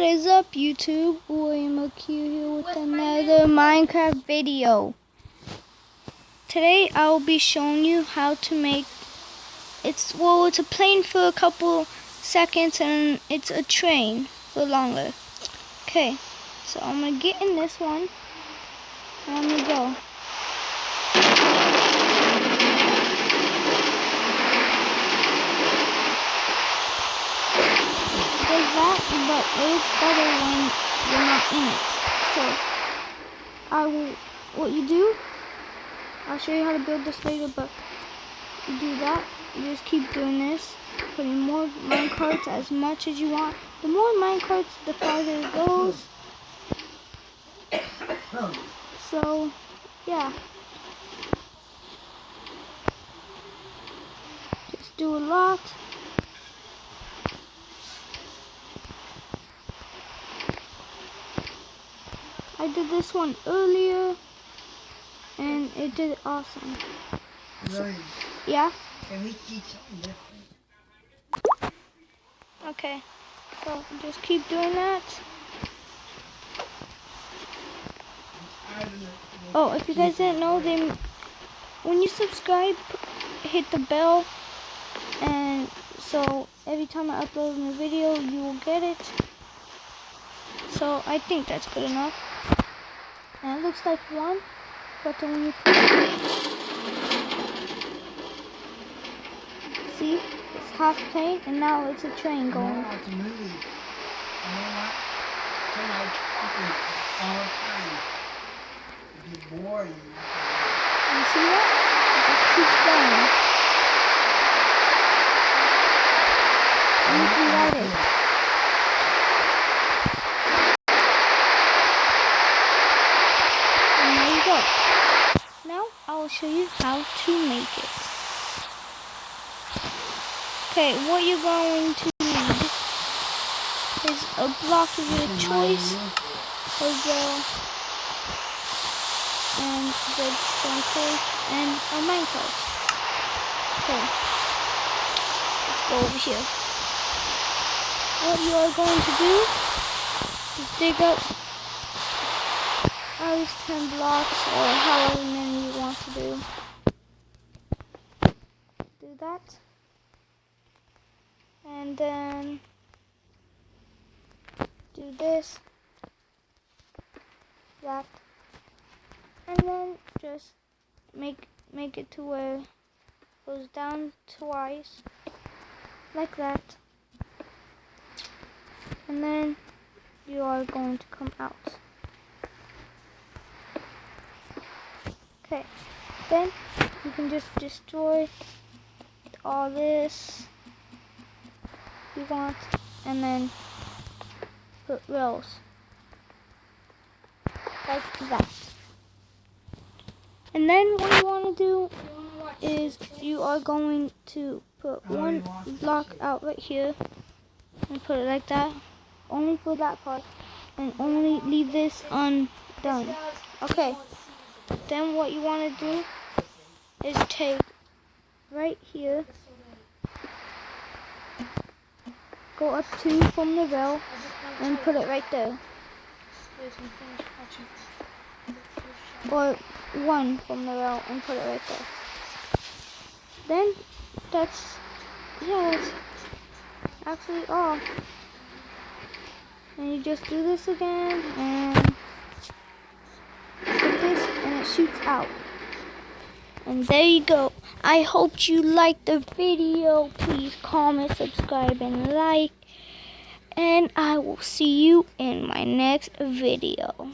What is up, YouTube? William McHugh here with another Minecraft video. Today I'll be showing you how to make it's a plane for a couple seconds and it's a train for longer. Okay, so I'm gonna get in this one and I'm gonna go. But it's better when you're not in it. So what you do, I'll show you how to build this later, but you do that, you just keep doing this, putting more minecarts as much as you want. The more minecarts, the farther it goes. So, yeah. Just do a lot. I did this one earlier, and it did awesome. Really? Yeah? Can we teach something different? Okay, so just keep doing that. Oh, if you guys didn't know, when you subscribe, hit the bell, and so every time I upload a new video, you will get it. So I think that's good enough. And it looks like one, but then when you push it, see, it's half plane, and now it's a train going. No, it's a movie. You know what? Tonight, all the time. It'd be boring. You see that? It just keeps going. And you can ride it. And there you go. Now I will show you how to make it. Okay, what you're going to need is a block of your choice, a rail, and redstone code, and a minecart. Okay, let's go over here. What you are going to do is dig up at least 10 blocks, or however many you want to do. Do that. And then do this, that, and then just make it to where it goes down twice, like that, and then you are going to come out. Okay, then you can just destroy all this you want, and then put rails like that. And then what you want to do is you are going to put one block out right here and put it like that, only for that part, and only leave this undone. Okay, then what you want to do is take right here, go up 2 from the rail and put it right there, or 1 from the rail and put it right there. Then that's actually all. And you just do this again and put this, and it shoots out. And there you go. I hope you liked the video. Please comment, subscribe, and like. And I will see you in my next video.